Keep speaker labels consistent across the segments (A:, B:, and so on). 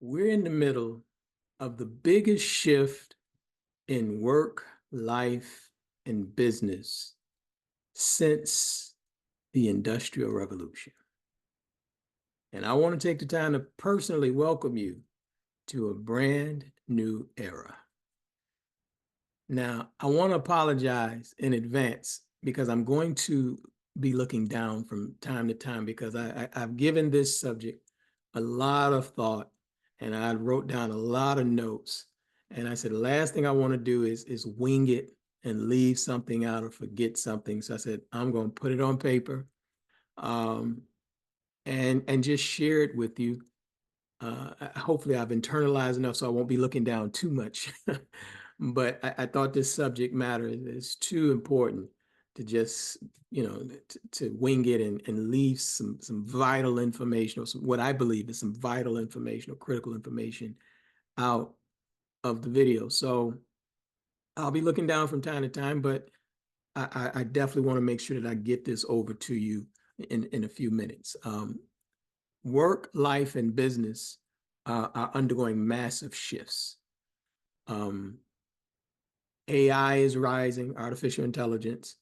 A: We're in the middle of the biggest shift in work, life, and business since the Industrial Revolution. And I want to take the time to personally welcome you to a brand new era. Now, I want to apologize in advance because I'm going to be looking down from time to time because I've given this subject a lot of thought and I wrote down a lot of notes. And I said, the last thing I want to do is wing it and leave something out or forget something. So I said, I'm going to put it on paper um, and just share it with you. Hopefully I've internalized enough so I won't be looking down too much. But I thought this subject matter is too important to just, to wing it and leave some vital information or what I believe is some vital information or critical information out of the video. So I'll be looking down from time to time, but I definitely want to make sure that I get this over to you in a few minutes. Work, life, and business are undergoing massive shifts. AI is rising, artificial intelligence.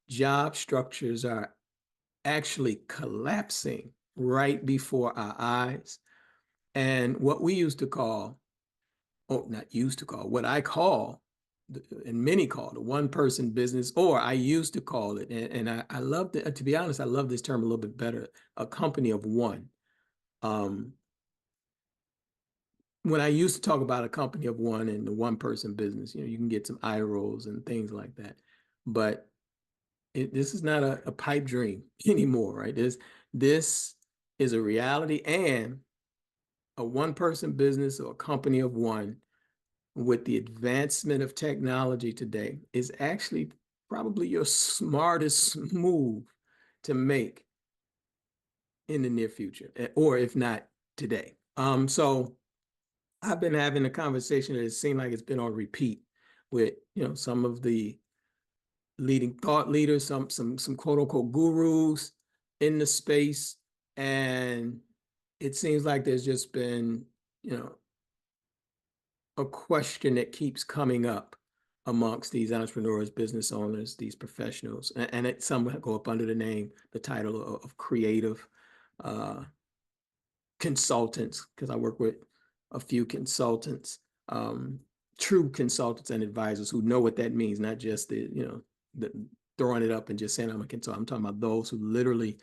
A: Job structures are actually collapsing right before our eyes. And what we used to call, or not used to call, what I call, and many call the one person business, or I used to call it, and I love it, to be honest, I love this term a little bit better, a company of one. When I used to talk about a company of one and the one person business, you can get some eye rolls and things like that. But this is not a pipe dream anymore, right? This is a reality, and a one person business or a company of one with the advancement of technology today is actually probably your smartest move to make in the near future, or if not today. So I've been having a conversation that it seemed like it's been on repeat with, some of the leading thought leaders, some quote unquote gurus in the space. And it seems like there's just been, a question that keeps coming up amongst these entrepreneurs, business owners, these professionals, and some go up under the title of creative consultants, because I work with a few consultants, true consultants and advisors who know what that means, not just the throwing it up and just saying I'm a consultant. I'm talking about those who literally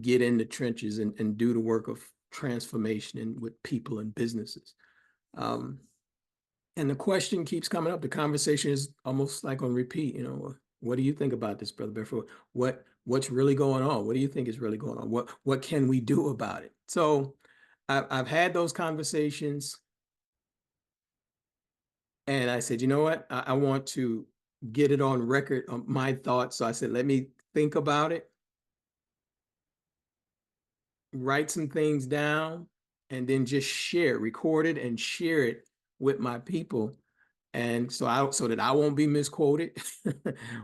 A: get in the trenches and do the work of transformation with people and businesses. And the question keeps coming up. The conversation is almost like on repeat. What do you think about this, Brother Bedford? What's really going on? What do you think is really going on? What can we do about it? So I've had those conversations, and I said, you know what? I want to get it on record on my thoughts. So I said, let me think about it, write some things down, and then just record it and share it with my people. And so that I won't be misquoted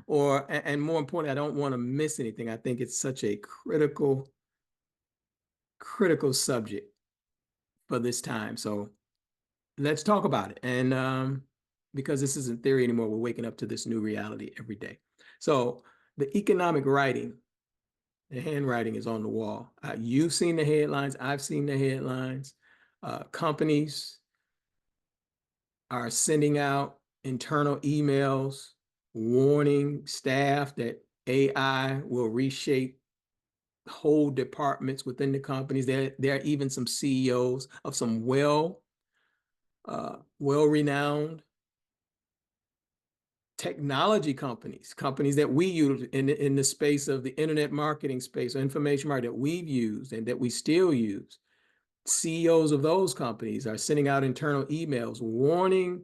A: and more importantly, I don't want to miss anything. I think it's such a critical subject for this time. So let's talk about it. And because this isn't theory anymore, we're waking up to this new reality every day. So the economic writing, the handwriting is on the wall. You've seen the headlines. I've seen the headlines. Companies are sending out internal emails warning staff that AI will reshape whole departments within the companies. There are even some CEOs of some well-renowned technology companies that we use in the space of the internet marketing space or information marketing that we've used and that we still use. CEOs of those companies are sending out internal emails warning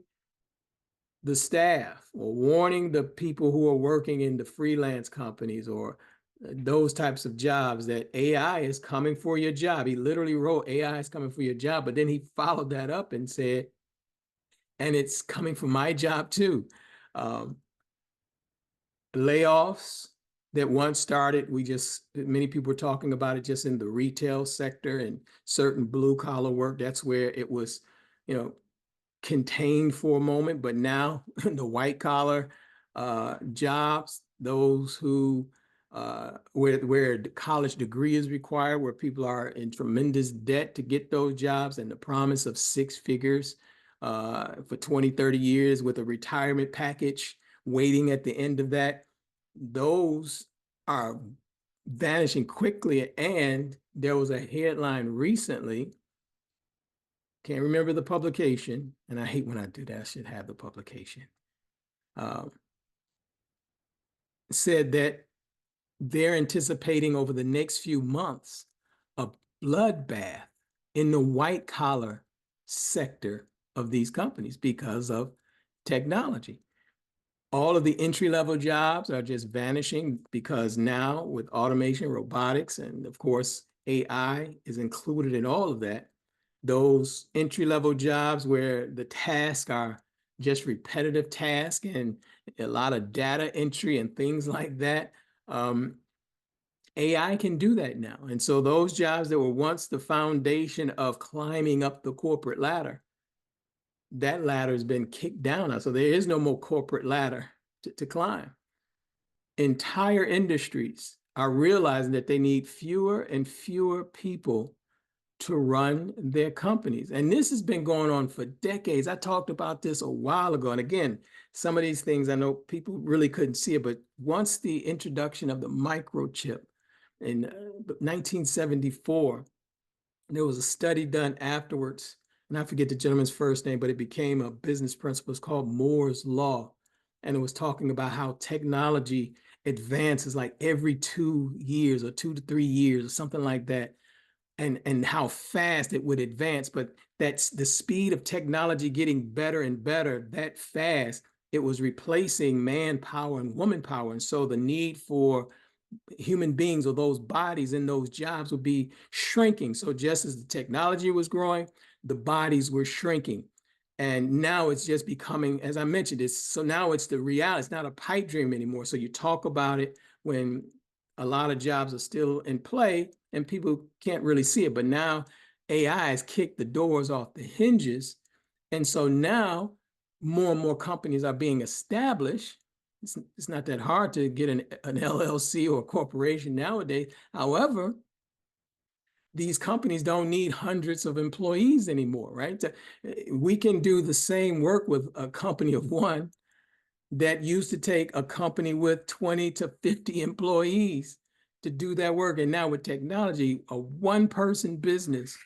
A: the staff or warning the people who are working in the freelance companies or those types of jobs that AI is coming for your job. He literally wrote AI is coming for your job, but then he followed that up and said, and it's coming for my job too. Layoffs, that once started, many people were talking about it just in the retail sector and certain blue collar work. That's where it was, you know, contained for a moment, but now the white collar jobs, those who where the college degree is required, where people are in tremendous debt to get those jobs, and the promise of six figures for 20, 30 years with a retirement package waiting at the end of that, those are vanishing quickly. And there was a headline recently, can't remember the publication, and I hate when I do that, I should have the publication, said that they're anticipating over the next few months a bloodbath in the white collar sector of these companies because of technology. All of the entry-level jobs are just vanishing because now with automation, robotics, and of course, AI is included in all of that. Those entry-level jobs where the tasks are just repetitive tasks and a lot of data entry and things like that, AI can do that now. And so those jobs that were once the foundation of climbing up the corporate ladder, that ladder has been kicked down now. So there is no more corporate ladder to climb. Entire industries are realizing that they need fewer and fewer people to run their companies. And this has been going on for decades. I talked about this a while ago. And again, some of these things I know people really couldn't see it, but once the introduction of the microchip in 1974, there was a study done afterwards, and I forget the gentleman's first name, but it became a business principle. It's called Moore's Law. And it was talking about how technology advances like every 2 years or 2 to 3 years or something like that. And how fast it would advance, but that's the speed of technology getting better and better that fast. It was replacing manpower and woman power. And so the need for human beings or those bodies in those jobs would be shrinking. So just as the technology was growing, the bodies were shrinking. And now it's just becoming, as I mentioned, so now it's the reality. It's not a pipe dream anymore. So you talk about it when a lot of jobs are still in play and people can't really see it. But now AI has kicked the doors off the hinges. And so now more and more companies are being established. It's not that hard to get an LLC or a corporation nowadays. However, these companies don't need hundreds of employees anymore, right? We can do the same work with a company of one that used to take a company with 20 to 50 employees to do that work. And now with technology, a one-person business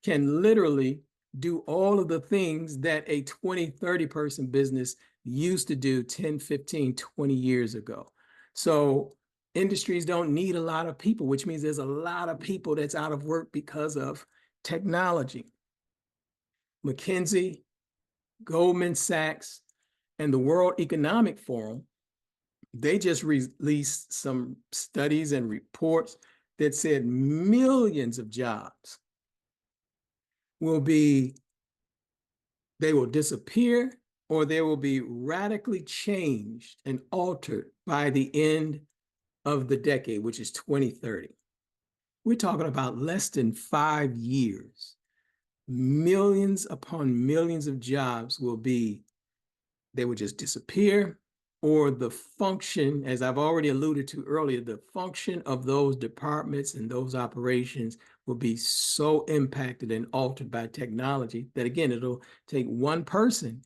A: can literally do all of the things that a 20, 30-person business used to do 10, 15, 20 years ago. So industries don't need a lot of people, which means there's a lot of people that's out of work because of technology. McKinsey, Goldman Sachs, and the World Economic Forum, they just released some studies and reports that said millions of jobs they will disappear or they will be radically changed and altered by the end of the decade, which is 2030. We're talking about less than 5 years. Millions upon millions of jobs they would just disappear, or the function, as I've already alluded to earlier, the function of those departments and those operations will be so impacted and altered by technology that, again, it'll take one person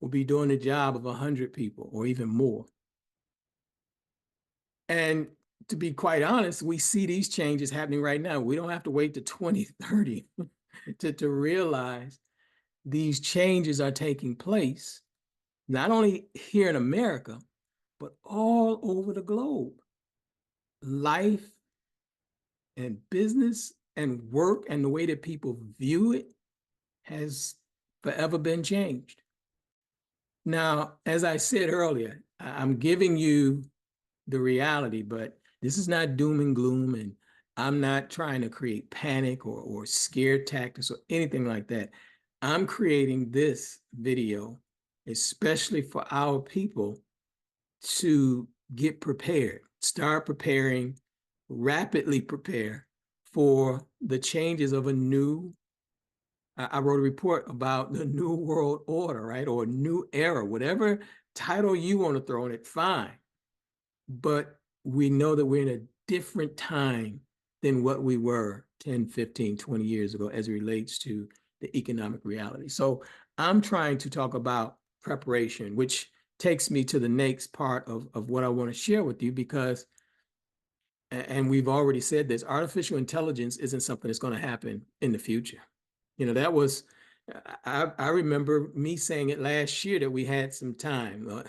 A: will be doing the job of 100 people or even more. And to be quite honest, we see these changes happening right now. We don't have to wait to 2030 to realize these changes are taking place, not only here in America, but all over the globe. Life and business and work and the way that people view it has forever been changed. Now, as I said earlier, I'm giving you the reality, but this is not doom and gloom, and I'm not trying to create panic or scare tactics or anything like that. I'm creating this video especially for our people to get prepared. start preparing, rapidly prepare for the changes of a new, I wrote a report about the new world order, right? Or new era, whatever title you want to throw on it, fine. But we know that we're in a different time than what we were 10, 15, 20 years ago as it relates to the economic reality. So I'm trying to talk about preparation, which takes me to the next part of what I want to share with you, because, and we've already said this, artificial intelligence isn't something that's going to happen in the future. That was, I remember me saying it last year that we had some time.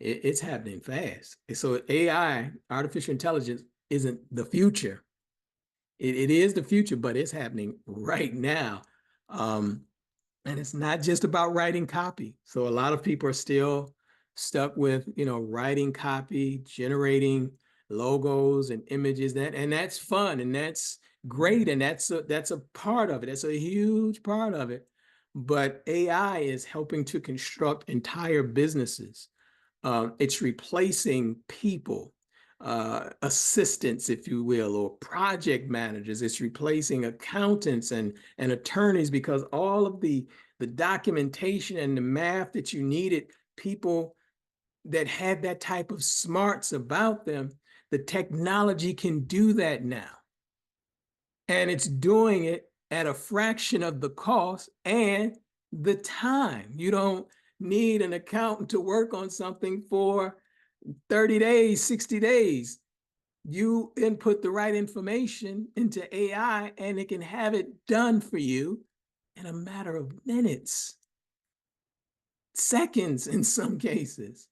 A: It's happening fast. So AI, artificial intelligence, isn't the future. It is the future, but it's happening right now. And it's not just about writing copy. So a lot of people are still stuck with, writing copy, generating logos and images, and that's fun and that's great. And that's a part of it. That's a huge part of it. But AI is helping to construct entire businesses. It's replacing people, assistants, if you will, or project managers. It's replacing accountants and attorneys, because all of the documentation and the math that you needed, people that had that type of smarts about them, the technology can do that now. And it's doing it at a fraction of the cost and the time. You don't need an accountant to work on something for 30 days, 60 days. You input the right information into AI and it can have it done for you in a matter of minutes, seconds in some cases.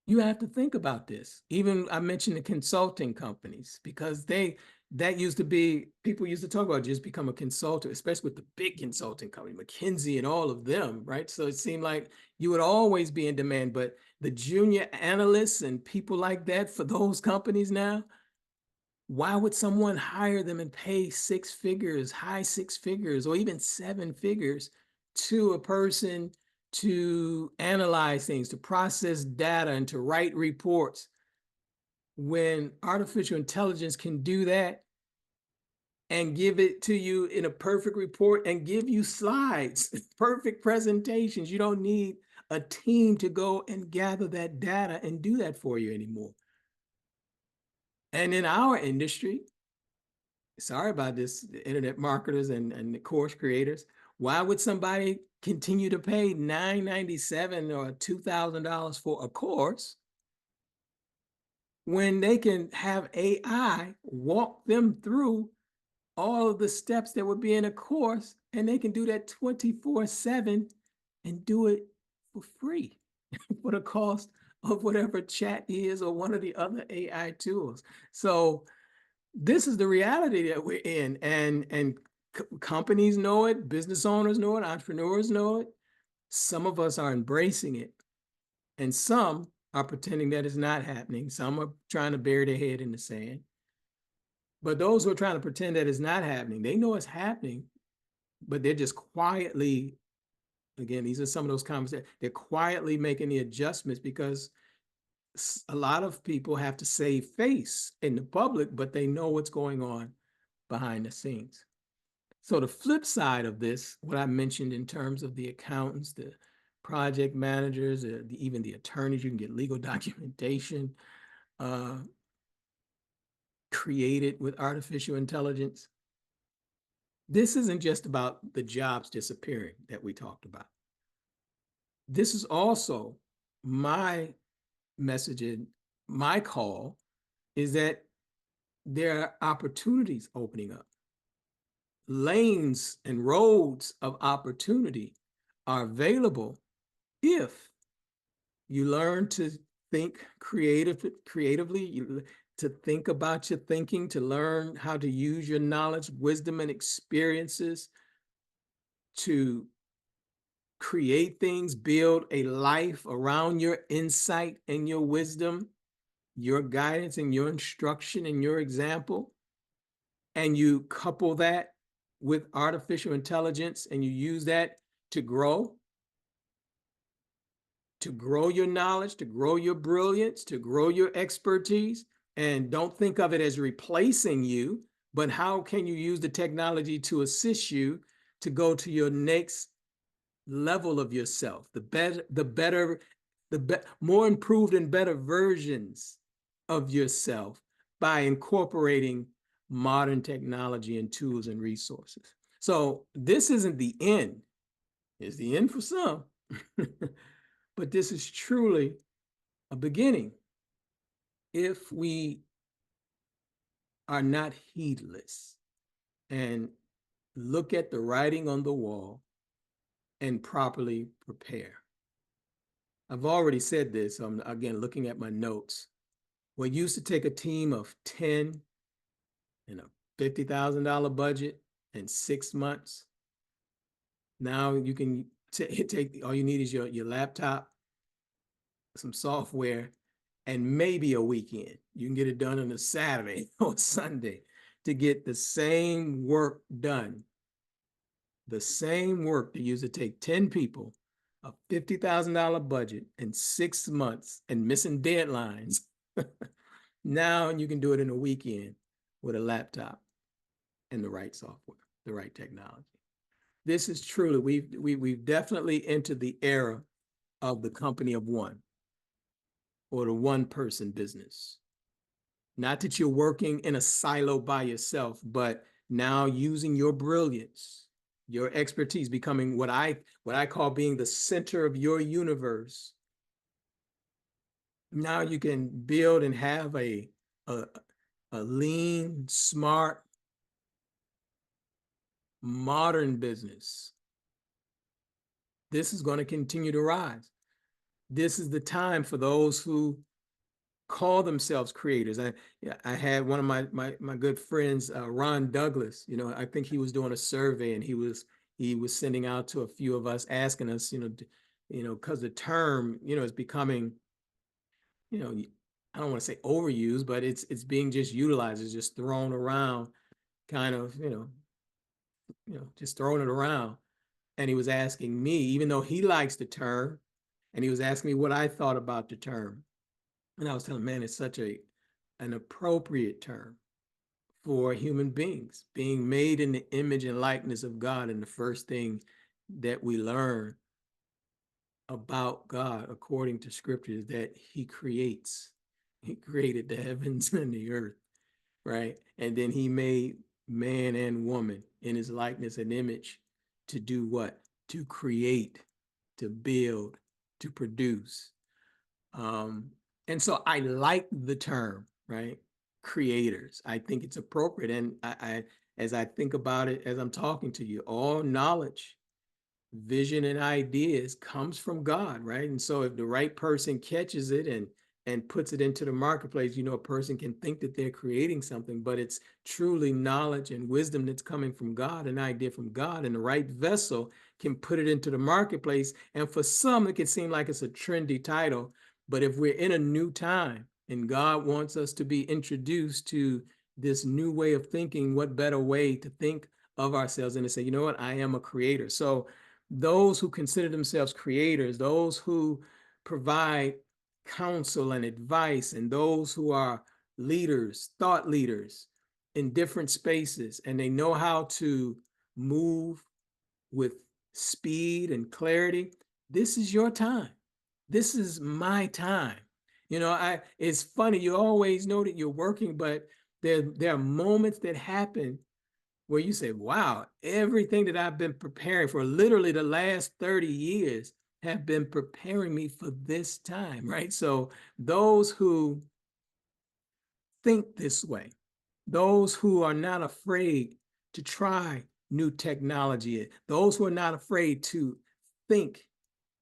A: You have to think about this. Even I mentioned the consulting companies, because that used to be, people used to talk about just become a consultant, especially with the big consulting company, McKinsey and all of them, right? So it seemed like you would always be in demand, but the junior analysts and people like that for those companies now, why would someone hire them and pay six figures, high six figures, or even seven figures to a person to analyze things, to process data, and to write reports, when artificial intelligence can do that and give it to you in a perfect report and give you slides, perfect presentations? You don't need a team to go and gather that data and do that for you anymore. And in our industry, sorry about this, the internet marketers and the course creators, why would somebody continue to pay $997 or $2,000 for a course when they can have AI walk them through all of the steps that would be in a course, and they can do that 24/7 and do it for free for the cost of whatever chat is or one of the other AI tools? So this is the reality that we're in, and companies know it, business owners know it, entrepreneurs know it. Some of us are embracing it, and some are pretending that it's not happening. Some are trying to bury their head in the sand. But those who are trying to pretend that it's not happening, they know it's happening, but they're just quietly, again, these are some of those conversations, they're quietly making the adjustments, because a lot of people have to save face in the public, but they know what's going on behind the scenes. So the flip side of this, what I mentioned in terms of the accountants, the project managers, even the attorneys, you can get legal documentation created with artificial intelligence. This isn't just about the jobs disappearing that we talked about. This is also my message, and my call is that there are opportunities opening up. Lanes and roads of opportunity are available if you learn to think creatively, to think about your thinking, to learn how to use your knowledge, wisdom, and experiences to create things, build a life around your insight and your wisdom, your guidance and your instruction and your example. And you couple that with artificial intelligence and you use that to grow. to grow your knowledge, to grow your brilliance, to grow your expertise. And don't think of it as replacing you, but how can you use the technology to assist you to go to your next level of yourself, more improved and better versions of yourself by incorporating modern technology and tools and resources. So this isn't the end. It's the end for some, but this is truly a beginning if we are not heedless and look at the writing on the wall and properly prepare. I've already said this. I'm again looking at my notes. What used to take a team of 10 and a $50,000 budget in 6 months, now you can take, all you need is your laptop, some software, and maybe a weekend. You can get it done on a Saturday or Sunday to get the same work done. The same work that used to take 10 people, a $50,000 budget in 6 months and missing deadlines. Now you can do it in a weekend with a laptop and the right software, the right technology. This is truly, we've definitely entered the era of the company of one, or the one person business. Not that you're working in a silo by yourself, but now using your brilliance, your expertise, becoming what I call being the center of your universe. Now you can build and have a lean, smart, modern business. This is going to continue to rise. This is the time for those who call themselves creators. I had one of my good friends, Ron Douglas. You know, I think he was doing a survey, and he was sending out to a few of us, asking us, because the term, is becoming, I don't want to say overused, but it's being just utilized, it's just thrown around, kind of, just throwing it around. And he was asking me, even though he likes the term, and he was asking me what I thought about the term. And I was telling him, man, it's such an appropriate term for human beings, being made in the image and likeness of God. And the first thing that we learn about God, according to scripture, is that he creates. He created the heavens and the earth, right? And then he made man and woman in his likeness and image to do what? To create, to build, to produce. And so I like the term, right? Creators. I think it's appropriate. And as I think about it, as I'm talking to you, all knowledge, vision, and ideas comes from God, right? And so if the right person catches it and puts it into the marketplace, a person can think that they're creating something, but it's truly knowledge and wisdom that's coming from God, an idea from God, and the right vessel can put it into the marketplace. And for some, it can seem like it's a trendy title, but if we're in a new time and God wants us to be introduced to this new way of thinking, what better way to think of ourselves than to say, you know what, I am a creator. So those who consider themselves creators, those who provide counsel and advice, and those who are leaders, thought leaders in different spaces, and they know how to move with speed and clarity, this is your time. This is my time. It's funny, you always know that you're working, but there are moments that happen where you say, wow, everything that I've been preparing for literally the last 30 years have been preparing me for this time, right? So those who think this way, those who are not afraid to try new technology, those who are not afraid to think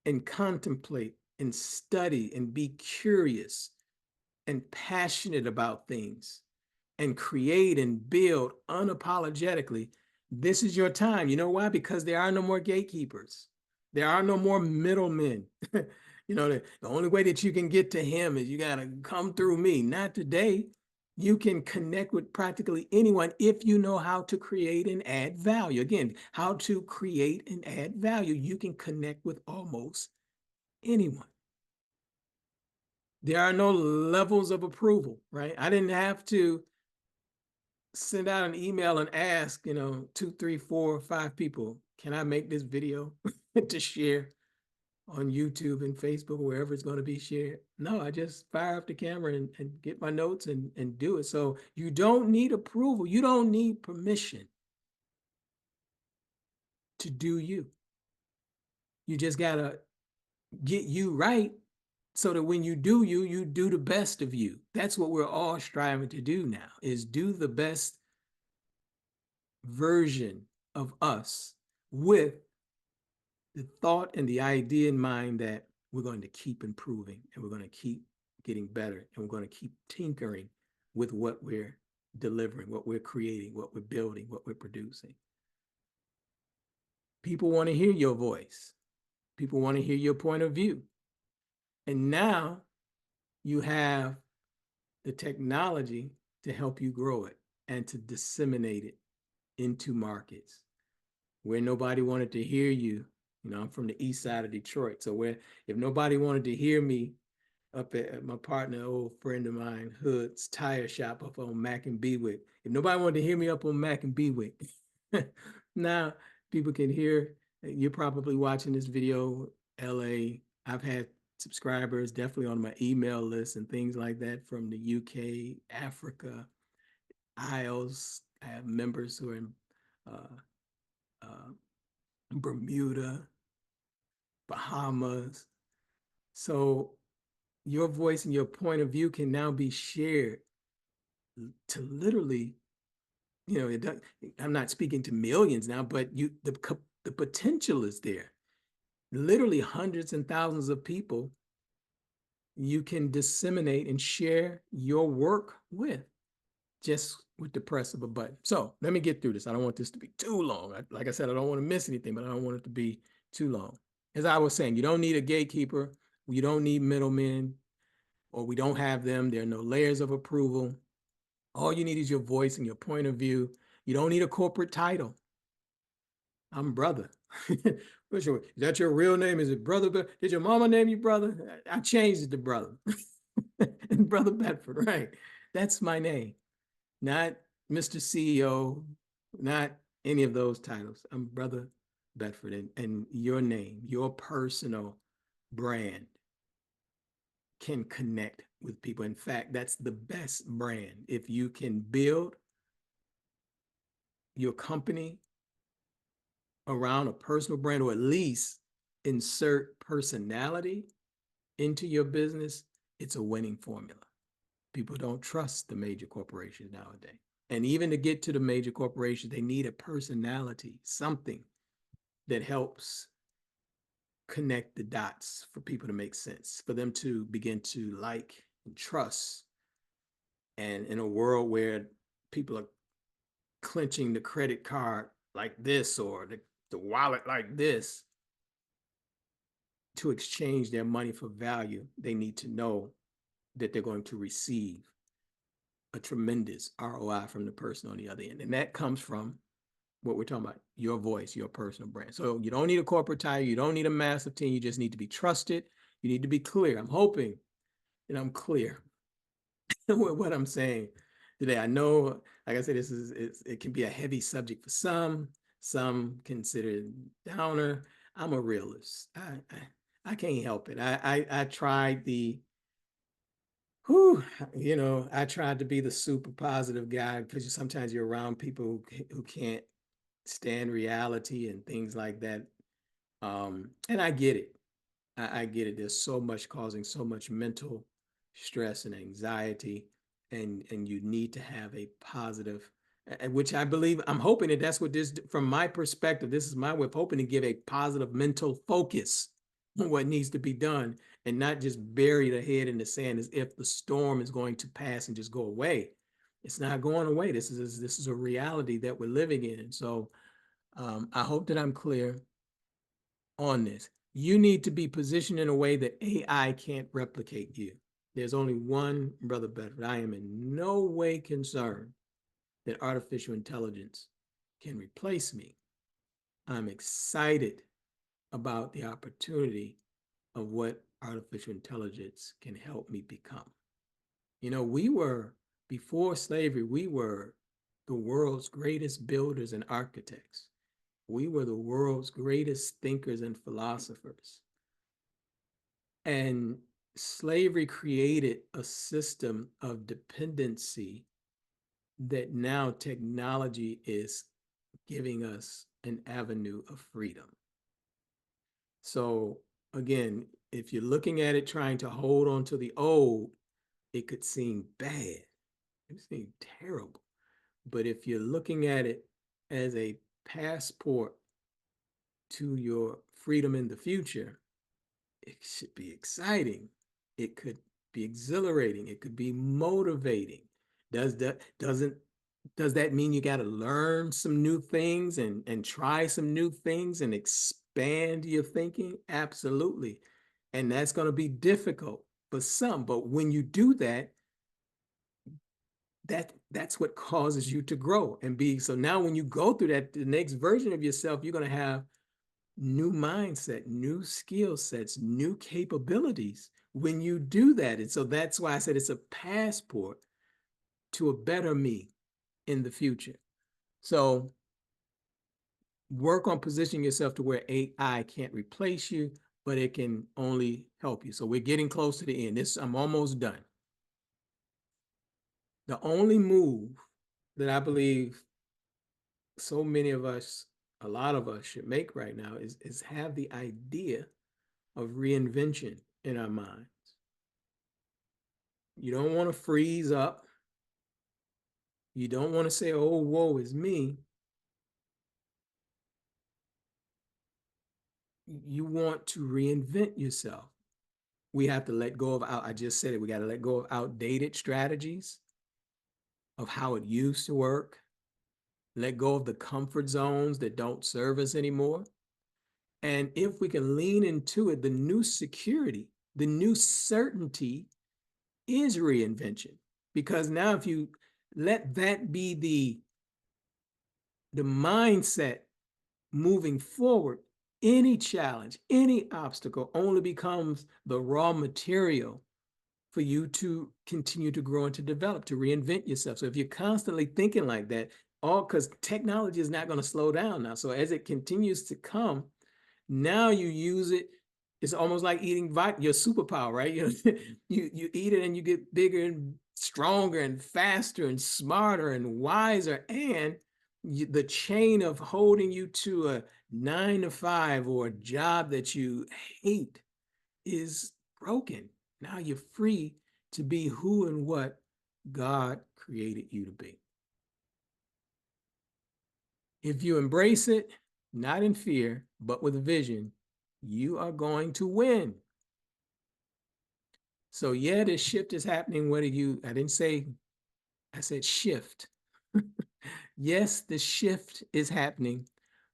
A: and contemplate and study and be curious and passionate about things and create and build unapologetically, this is your time. You know why? Because there are no more gatekeepers. There are no more middlemen. The only way that you can get to him is you got to come through me. Not today. You can connect with practically anyone if you know how to create and add value. Again, how to create and add value. You can connect with almost anyone. There are no levels of approval, right? I didn't have to send out an email and ask, 2, 3, 4, 5 people, can I make this video to share on YouTube and Facebook, wherever it's going to be shared? No, I just fire up the camera and get my notes and do it. So you don't need approval. You don't need permission to do you. You just got to get you right so that when you do you, you do the best of you. That's what we're all striving to do now, is do the best version of us with the thought and the idea in mind that we're going to keep improving and we're going to keep getting better and we're going to keep tinkering with what we're delivering, what we're creating, what we're building, what we're producing. People want to hear your voice. People want to hear your point of view. And now you have the technology to help you grow it and to disseminate it into markets where nobody wanted to hear you. I'm from the east side of Detroit. So if nobody wanted to hear me up at my partner, old friend of mine, Hood's Tire Shop up on Mack and Bewick, if nobody wanted to hear me up on Mack and Bewick, now people can hear. You're probably watching this video, LA. I've had subscribers definitely on my email list and things like that from the UK, Africa, Isles. I have members who are in uh, Bermuda, Bahamas. So your voice and your point of view can now be shared to literally, I'm not speaking to millions now, but the potential is there. Literally hundreds and thousands of people you can disseminate and share your work with just with the press of a button. So let me get through this. I don't want this to be too long. Like I said, I don't want to miss anything, but I don't want it to be too long. As I was saying, you don't need a gatekeeper. You don't need middlemen, or we don't have them. There are no layers of approval. All you need is your voice and your point of view. You don't need a corporate title. I'm brother. Is that your real name? Is it brother? Did your mama name you brother? I changed it to brother. And Brother Bedford, right? That's my name. Not Mr. CEO, not any of those titles. I'm Brother Bedford, and your name, your personal brand can connect with people. In fact, that's the best brand. If you can build your company around a personal brand, or at least insert personality into your business, it's a winning formula. People don't trust the major corporations nowadays. And even to get to the major corporations, they need a personality, something that helps connect the dots for people to make sense, for them to begin to like and trust. And in a world where people are clenching the credit card like this, or the wallet like this, to exchange their money for value, they need to know that they're going to receive a tremendous ROI from the person on the other end. And that comes from what we're talking about, your voice, your personal brand. So you don't need a corporate title. You don't need a massive team. You just need to be trusted. You need to be clear. I'm hoping that I'm clear with what I'm saying today. I know, like I said, it can be a heavy subject for some consider it downer. I'm a realist. I can't help it. I tried I tried to be the super positive guy, because sometimes you're around people who can't stand reality and things like that. And I get it. I get it. There's so much causing so much mental stress and anxiety, and you need to have a positive, which I believe, I'm hoping that that's what this, from my perspective, this is my way of hoping to give a positive mental focus on what needs to be done, and not just bury the head in the sand as if the storm is going to pass and just go away. It's not going away. This is a reality that we're living in. And so I hope that I'm clear on this. You need to be positioned in a way that AI can't replicate you. There's only one Brother Bedford. I am in no way concerned that artificial intelligence can replace me. I'm excited about the opportunity of what artificial intelligence can help me become. You know, we were, before slavery, we were the world's greatest builders and architects. We were the world's greatest thinkers and philosophers. And slavery created a system of dependency that now technology is giving us an avenue of freedom. So again, if you're looking at it trying to hold on to the old, it could seem bad. It seems terrible. But if you're looking at it as a passport to your freedom in the future, it should be exciting. It could be exhilarating. It could be motivating. Does that mean you got to learn some new things and try some new things and expand your thinking? Absolutely. And that's going to be difficult for some. But when you do that, that's what causes you to grow and be. So now when you go through that, the next version of yourself, you're going to have new mindset, new skill sets, new capabilities when you do that. And so that's why I said it's a passport to a better me in the future. So work on positioning yourself to where AI can't replace you, but it can only help you. So we're getting close to the end. I'm almost done. The only move that I believe so many of us, a lot of us should make right now is have the idea of reinvention in our minds. You don't want to freeze up. You don't want to say, oh, woe is me. You want to reinvent yourself. We have to let go of, I just said it, we got to let go of outdated strategies of how it used to work, let go of the comfort zones that don't serve us anymore. And if we can lean into it, the new security, the new certainty is reinvention. Because now if you let that be the mindset moving forward, any challenge, any obstacle only becomes the raw material for you to continue to grow and to develop, to reinvent yourself. So if you're constantly thinking like that, all because technology is not going to slow down now. So as it continues to come, now you use it. It's almost like eating your superpower, right? You eat it and you get bigger and stronger and faster and smarter and wiser. And the chain of holding you to a 9 to 5 or a job that you hate is broken. Now you're free to be who and what God created you to be. If you embrace it, not in fear, but with vision, you are going to win. So yeah, this shift is happening. I didn't say, I said shift. Yes, the shift is happening,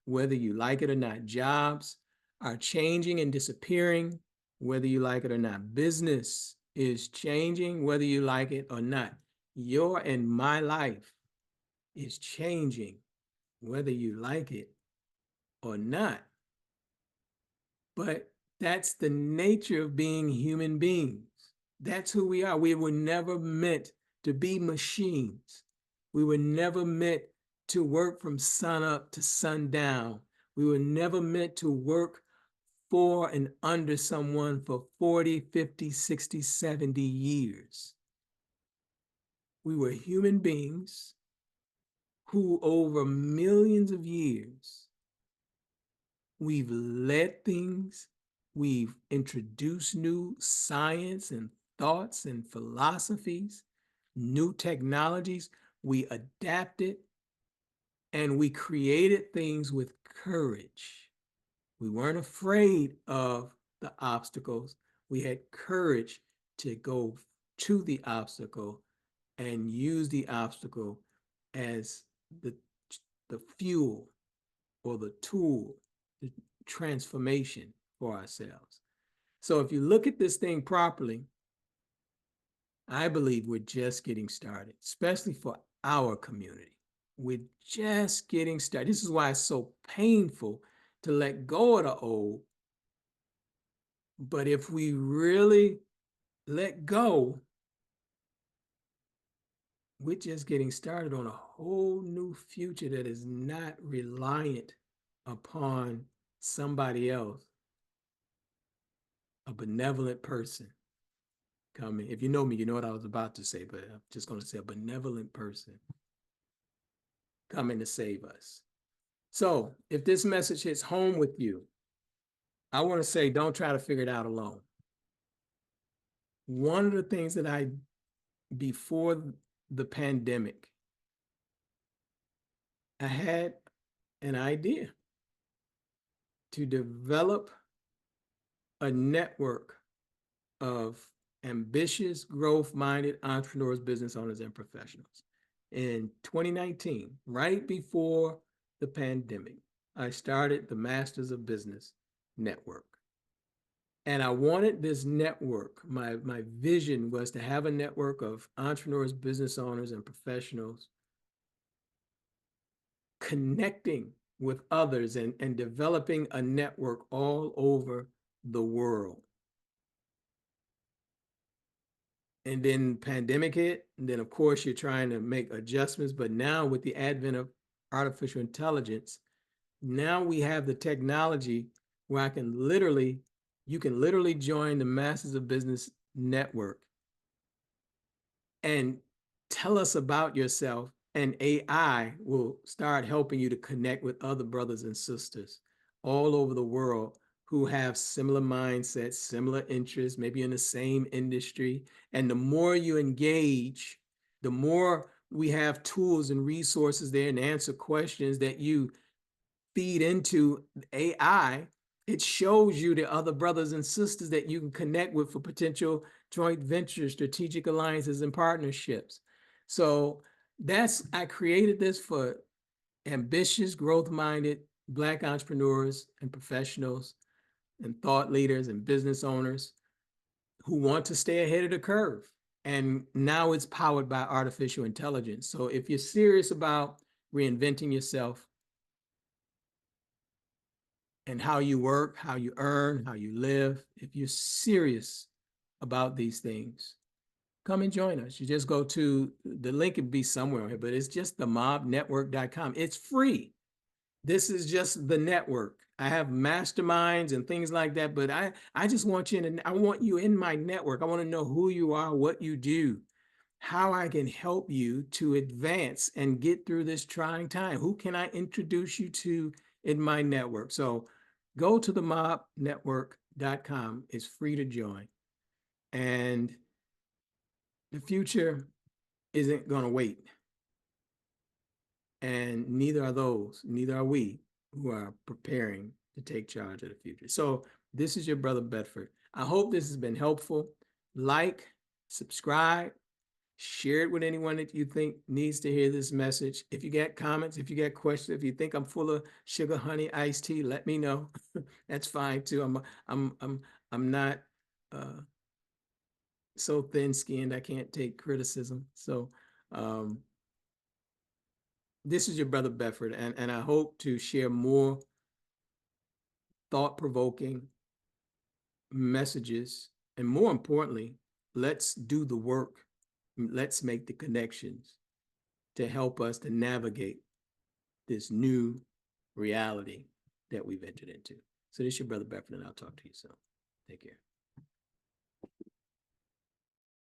A: whether you like it or not. Jobs are changing and disappearing, whether you like it or not. Business is changing, whether you like it or not. Your and my life is changing, whether you like it or not. But that's the nature of being human beings. That's who we are. We were never meant to be machines. We were never meant to work from sun up to sundown. We were never meant to work for and under someone for 40, 50, 60, 70 years. We were human beings who over millions of years, we've led things, we've introduced new science and thoughts and philosophies, new technologies, we adapted, and we created things with courage. We weren't afraid of the obstacles. We had courage to go to the obstacle and use the obstacle as the fuel or the tool, the transformation for ourselves. So if you look at this thing properly, I believe we're just getting started, especially for our community. We're just getting started. This is why it's so painful to let go of the old But if we really let go, we're just getting started on a whole new future that is not reliant upon somebody else, a benevolent person coming. If you know me, you know what I was about to say, but I'm just going to say a benevolent person coming to save us. So if this message hits home with you, I want to say don't try to figure it out alone. One of the things that before the pandemic, I had an idea to develop a network of ambitious, growth-minded entrepreneurs, business owners, and professionals. In 2019, right before the pandemic, I started the Masters of Business Network. And I wanted this network, my vision was to have a network of entrepreneurs, business owners, and professionals connecting with others and developing a network all over the world. And then pandemic hit, and then of course you're trying to make adjustments, but now with the advent of artificial intelligence, now we have the technology where you can literally join the Masters of Business Network and tell us about yourself, and AI will start helping you to connect with other brothers and sisters all over the world who have similar mindsets, similar interests, maybe in the same industry. And the more you engage, the more we have tools and resources there and answer questions that you feed into AI. It shows you the other brothers and sisters that you can connect with for potential joint ventures, strategic alliances, and partnerships. So I created this for ambitious, growth-minded Black entrepreneurs and professionals and thought leaders and business owners who want to stay ahead of the curve. And now it's powered by artificial intelligence. So if you're serious about reinventing yourself and how you work, how you earn, how you live, if you're serious about these things, come and join us. You just go to the link, would be somewhere here, but it's just themobnetwork.com. It's free. This is just the network. I have masterminds and things like that, but I just want you in, I want you in my network. I want to know who you are, what you do, how I can help you to advance and get through this trying time. Who can I introduce you to in my network? So go to themobnetwork.com. It's free to join. And the future isn't going to wait. And neither are we who are preparing to take charge of the future. So this is your brother Bedford. I hope this has been helpful. Like, subscribe, share it with anyone that you think needs to hear this message. If you got comments, if you got questions, if you think I'm full of sugar, honey, iced tea, let me know. That's fine too. I'm not so thin-skinned I can't take criticism. So this is your brother Bedford, and I hope to share more thought-provoking messages. And more importantly, let's do the work. Let's make the connections to help us to navigate this new reality that we've entered into. So this is your brother Bedford, and I'll talk to you soon. Take care.